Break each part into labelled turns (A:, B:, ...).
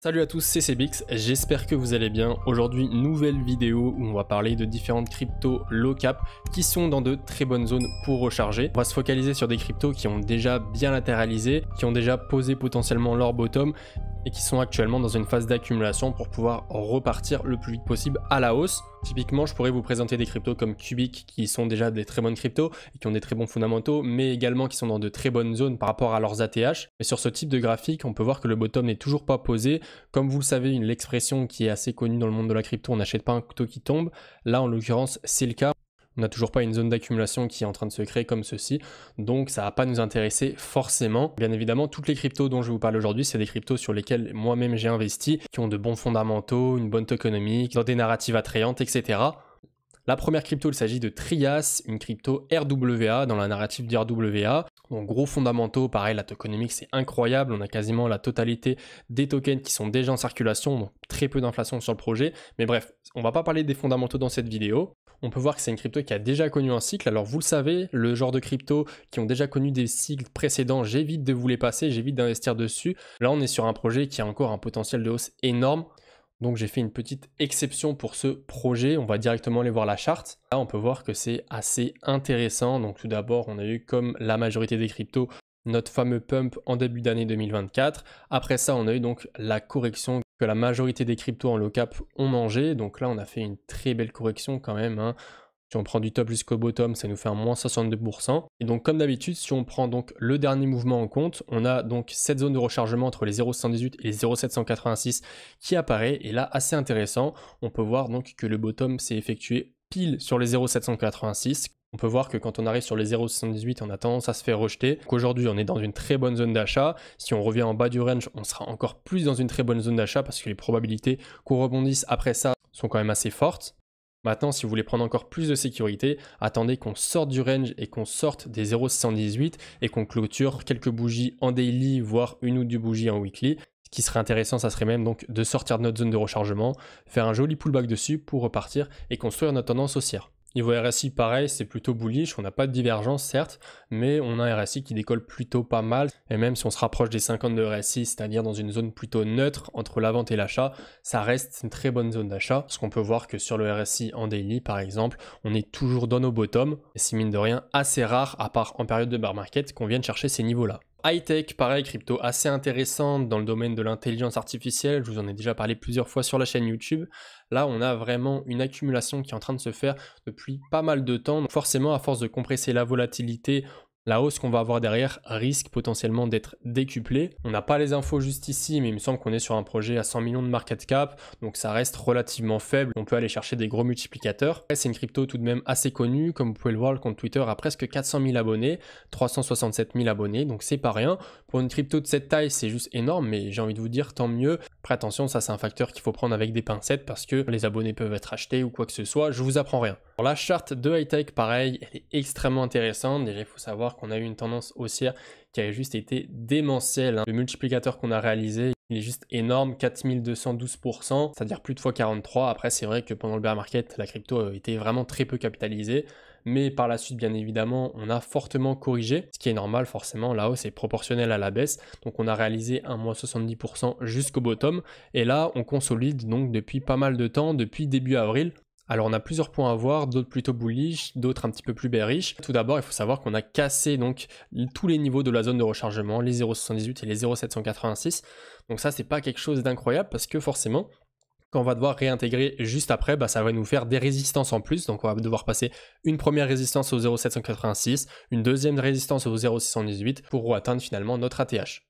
A: Salut à tous, c'est Cbix, j'espère que vous allez bien. Aujourd'hui, nouvelle vidéo où on va parler de différentes cryptos low cap qui sont dans de très bonnes zones pour recharger. On va se focaliser sur des cryptos qui ont déjà bien latéralisé, qui ont déjà posé potentiellement leur bottom et qui sont actuellement dans une phase d'accumulation pour pouvoir repartir le plus vite possible à la hausse. Typiquement, je pourrais vous présenter des cryptos comme Cubic qui sont déjà des très bonnes cryptos et qui ont des très bons fondamentaux, mais également qui sont dans de très bonnes zones par rapport à leurs ATH. Et sur ce type de graphique, on peut voir que le bottom n'est toujours pas posé. Comme vous le savez, l'expression qui est assez connue dans le monde de la crypto, on n'achète pas un couteau qui tombe. Là, en l'occurrence, c'est le cas. On n'a toujours pas une zone d'accumulation qui est en train de se créer comme ceci, donc ça ne va pas nous intéresser forcément. Bien évidemment, toutes les cryptos dont je vous parle aujourd'hui, c'est des cryptos sur lesquels moi-même j'ai investi, qui ont de bons fondamentaux, une bonne tokenomique, dans des narratives attrayantes, etc. La première crypto, il s'agit de Trias, une crypto RWA dans la narrative du RWA. Donc gros fondamentaux, pareil, la tokenomique c'est incroyable, on a quasiment la totalité des tokens qui sont déjà en circulation, donc très peu d'inflation sur le projet. Mais bref, on va pas parler des fondamentaux dans cette vidéo. On peut voir que c'est une crypto qui a déjà connu un cycle. Alors vous le savez, le genre de crypto qui ont déjà connu des cycles précédents, j'évite de vous les passer, j'évite d'investir dessus. Là on est sur un projet qui a encore un potentiel de hausse énorme. Donc j'ai fait une petite exception pour ce projet, on va directement aller voir la charte. Là on peut voir que c'est assez intéressant. Donc tout d'abord on a eu, comme la majorité des cryptos, notre fameux pump en début d'année 2024. Après ça on a eu donc la correction que la majorité des cryptos en low cap ont mangé. Donc là on a fait une très belle correction quand même, hein. Si on prend du top jusqu'au bottom, ça nous fait un moins 62%. Et donc comme d'habitude, si on prend donc le dernier mouvement en compte, on a donc cette zone de rechargement entre les 0,78 et les 0,786 qui apparaît. Et là, assez intéressant, on peut voir donc que le bottom s'est effectué pile sur les 0,786. On peut voir que quand on arrive sur les 0,78, on a tendance à se faire rejeter. Donc aujourd'hui, on est dans une très bonne zone d'achat. Si on revient en bas du range, on sera encore plus dans une très bonne zone d'achat parce que les probabilités qu'on rebondisse après ça sont quand même assez fortes. Maintenant, si vous voulez prendre encore plus de sécurité, attendez qu'on sorte du range et qu'on sorte des 0,78 et qu'on clôture quelques bougies en daily, voire une ou deux bougies en weekly. Ce qui serait intéressant, ça serait même donc de sortir de notre zone de rechargement, faire un joli pullback dessus pour repartir et construire notre tendance haussière. Niveau RSI, pareil, c'est plutôt bullish, on n'a pas de divergence certes, mais on a un RSI qui décolle plutôt pas mal, et même si on se rapproche des 50 de RSI, c'est-à-dire dans une zone plutôt neutre entre la vente et l'achat, ça reste une très bonne zone d'achat, parce qu'on peut voir que sur le RSI en daily par exemple, on est toujours dans nos bottoms, et c'est mine de rien assez rare, à part en période de bear market, qu'on vienne chercher ces niveaux-là. High-tech, pareil, crypto assez intéressante dans le domaine de l'intelligence artificielle, je vous en ai déjà parlé plusieurs fois sur la chaîne YouTube. Là, on a vraiment une accumulation qui est en train de se faire depuis pas mal de temps. Donc forcément, à force de compresser la volatilité, la hausse qu'on va avoir derrière risque potentiellement d'être décuplée. On n'a pas les infos juste ici, mais il me semble qu'on est sur un projet à 100 millions de market cap, donc ça reste relativement faible. On peut aller chercher des gros multiplicateurs. C'est une crypto tout de même assez connue, comme vous pouvez le voir, le compte Twitter a presque 400 000 abonnés, 367 000 abonnés, donc c'est pas rien. Pour une crypto de cette taille, c'est juste énorme, mais j'ai envie de vous dire, tant mieux. Après attention, ça c'est un facteur qu'il faut prendre avec des pincettes parce que les abonnés peuvent être achetés ou quoi que ce soit, je vous apprends rien. Alors, la charte de high-tech, pareil, elle est extrêmement intéressante. Déjà, il faut savoir qu'on a eu une tendance haussière qui a juste été démentielle. Le multiplicateur qu'on a réalisé, il est juste énorme, 4212%, c'est-à-dire plus de fois 43. Après, c'est vrai que pendant le bear market, la crypto était vraiment très peu capitalisée. Mais par la suite, bien évidemment, on a fortement corrigé, ce qui est normal forcément, la hausse est proportionnelle à la baisse. Donc on a réalisé un moins 70% jusqu'au bottom. Et là, on consolide donc depuis pas mal de temps, depuis début avril. Alors on a plusieurs points à voir, d'autres plutôt bullish, d'autres un petit peu plus bearish. Tout d'abord, il faut savoir qu'on a cassé donc tous les niveaux de la zone de rechargement, les 0,78 et les 0,786. Donc ça, c'est pas quelque chose d'incroyable parce que forcément, quand on va devoir réintégrer juste après, ça va nous faire des résistances en plus. Donc on va devoir passer une première résistance au 0,786, une deuxième résistance au 0,618 pour atteindre finalement notre ATH.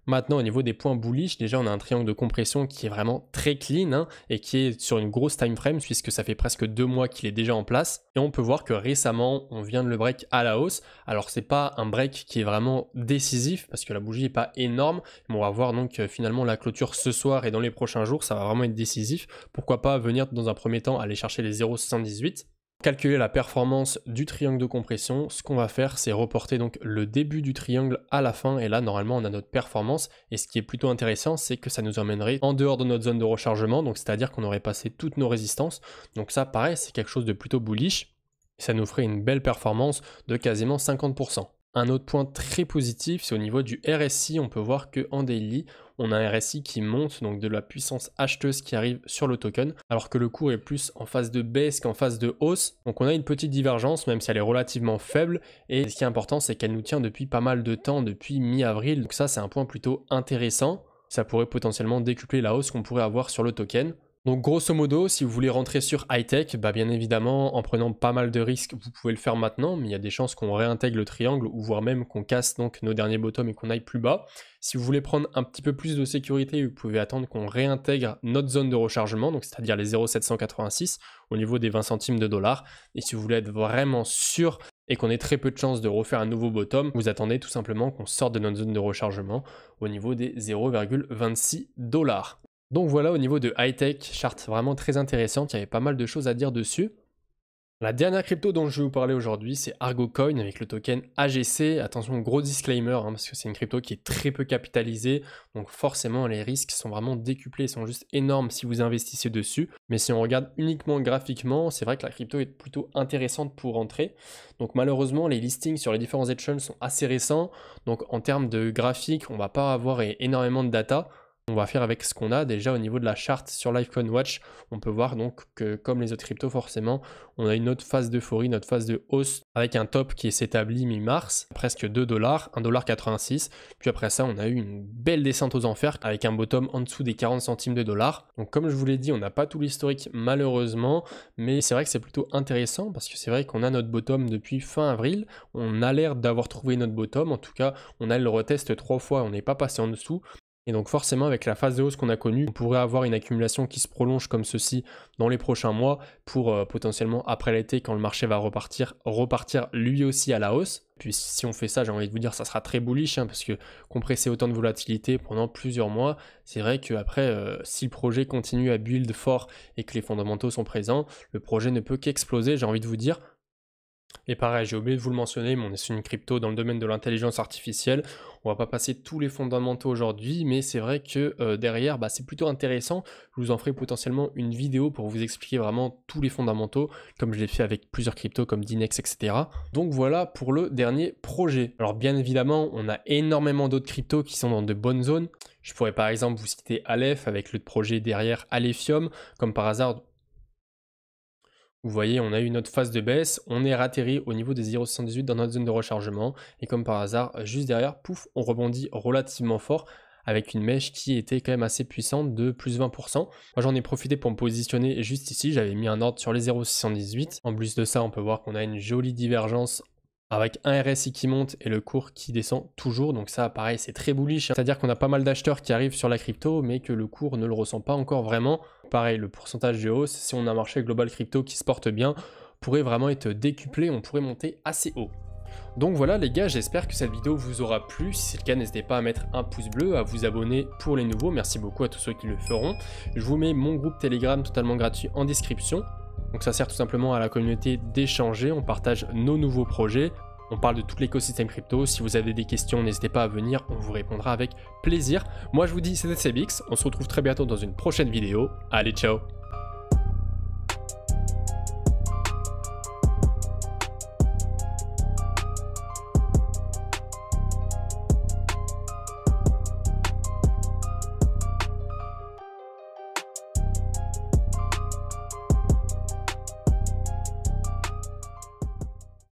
A: Maintenant, au niveau des points bullish, déjà on a un triangle de compression qui est vraiment très clean, hein, et qui est sur une grosse time frame puisque ça fait presque 2 mois qu'il est déjà en place. Et on peut voir que récemment, on vient de le break à la hausse. Alors c'est pas un break qui est vraiment décisif parce que la bougie n'est pas énorme, mais on va voir donc finalement la clôture ce soir et dans les prochains jours, ça va vraiment être décisif. Pourquoi pas venir dans un premier temps aller chercher les 0,78. Calculer la performance du triangle de compression, ce qu'on va faire, c'est reporter donc le début du triangle à la fin, et là normalement on a notre performance, et ce qui est plutôt intéressant, c'est que ça nous emmènerait en dehors de notre zone de rechargement, donc c'est-à-dire qu'on aurait passé toutes nos résistances. Donc ça, pareil, c'est quelque chose de plutôt bullish, et ça nous ferait une belle performance de quasiment 50%. Un autre point très positif, c'est au niveau du RSI, on peut voir qu'en daily, on a un RSI qui monte, donc de la puissance acheteuse qui arrive sur le token, alors que le cours est plus en phase de baisse qu'en phase de hausse. Donc on a une petite divergence, même si elle est relativement faible, et ce qui est important, c'est qu'elle nous tient depuis pas mal de temps, depuis mi-avril, donc ça c'est un point plutôt intéressant. Ça pourrait potentiellement décupler la hausse qu'on pourrait avoir sur le token. Donc grosso modo, si vous voulez rentrer sur high-tech, bien évidemment, en prenant pas mal de risques, vous pouvez le faire maintenant, mais il y a des chances qu'on réintègre le triangle, ou voire même qu'on casse donc nos derniers bottoms et qu'on aille plus bas. Si vous voulez prendre un petit peu plus de sécurité, vous pouvez attendre qu'on réintègre notre zone de rechargement, donc c'est-à-dire les 0,786 au niveau des 20 centimes de dollars. Et si vous voulez être vraiment sûr et qu'on ait très peu de chances de refaire un nouveau bottom, vous attendez tout simplement qu'on sorte de notre zone de rechargement au niveau des 0,26 dollars. Donc voilà, au niveau de high-tech, charte vraiment très intéressante, il y avait pas mal de choses à dire dessus. La dernière crypto dont je vais vous parler aujourd'hui, c'est Argo Coin avec le token AGC. Attention, gros disclaimer, parce que c'est une crypto qui est très peu capitalisée, donc forcément les risques sont vraiment décuplés, ils sont juste énormes si vous investissez dessus. Mais si on regarde uniquement graphiquement, c'est vrai que la crypto est plutôt intéressante pour entrer. Donc malheureusement, les listings sur les différents exchanges sont assez récents, donc en termes de graphique, on va pas avoir énormément de data. On va faire avec ce qu'on a déjà au niveau de la charte sur Lifecoin Watch. On peut voir donc que comme les autres cryptos forcément, on a une autre phase d'euphorie, notre phase de hausse avec un top qui s'établit mi-mars, presque 2 $, 1,86 $. Puis après ça, on a eu une belle descente aux enfers avec un bottom en dessous des 40 centimes de dollars. Donc comme je vous l'ai dit, on n'a pas tout l'historique malheureusement, mais c'est vrai que c'est plutôt intéressant parce que c'est vrai qu'on a notre bottom depuis fin avril. On a l'air d'avoir trouvé notre bottom, en tout cas, on a le retest 3 fois, on n'est pas passé en dessous. Et donc forcément avec la phase de hausse qu'on a connue, on pourrait avoir une accumulation qui se prolonge comme ceci dans les prochains mois pour potentiellement après l'été quand le marché va repartir lui aussi à la hausse. Puis si on fait ça, j'ai envie de vous dire, ça sera très bullish parce que compresser autant de volatilité pendant plusieurs mois, c'est vrai qu'après, si le projet continue à build fort et que les fondamentaux sont présents, le projet ne peut qu'exploser, j'ai envie de vous dire. Et pareil, j'ai oublié de vous le mentionner, mais on est sur une crypto dans le domaine de l'intelligence artificielle. On va pas passer tous les fondamentaux aujourd'hui, mais c'est vrai que derrière, c'est plutôt intéressant. Je vous en ferai potentiellement une vidéo pour vous expliquer vraiment tous les fondamentaux, comme je l'ai fait avec plusieurs cryptos comme Dinex, etc. Donc voilà pour le dernier projet. Alors bien évidemment, on a énormément d'autres cryptos qui sont dans de bonnes zones. Je pourrais par exemple vous citer Aleph avec le projet derrière Alephium, comme par hasard. Vous voyez, on a eu notre phase de baisse, on est ratterri au niveau des 0,78 dans notre zone de rechargement, et comme par hasard, juste derrière, pouf, on rebondit relativement fort, avec une mèche qui était quand même assez puissante de plus 20%. Moi j'en ai profité pour me positionner juste ici, j'avais mis un ordre sur les 0,618. En plus de ça, on peut voir qu'on a une jolie divergence avec un RSI qui monte et le cours qui descend toujours, donc ça pareil c'est très bullish, c'est-à-dire qu'on a pas mal d'acheteurs qui arrivent sur la crypto mais que le cours ne le ressent pas encore vraiment. Pareil, le pourcentage de hausse, si on a un marché global crypto qui se porte bien, pourrait vraiment être décuplé, on pourrait monter assez haut. Donc voilà les gars, j'espère que cette vidéo vous aura plu. Si c'est le cas, n'hésitez pas à mettre un pouce bleu, à vous abonner pour les nouveaux. Merci beaucoup à tous ceux qui le feront. Je vous mets mon groupe Telegram totalement gratuit en description. Donc ça sert tout simplement à la communauté d'échanger, on partage nos nouveaux projets, on parle de tout l'écosystème crypto. Si vous avez des questions, n'hésitez pas à venir, on vous répondra avec plaisir. Moi je vous dis c'était CBX, on se retrouve très bientôt dans une prochaine vidéo. Allez, ciao!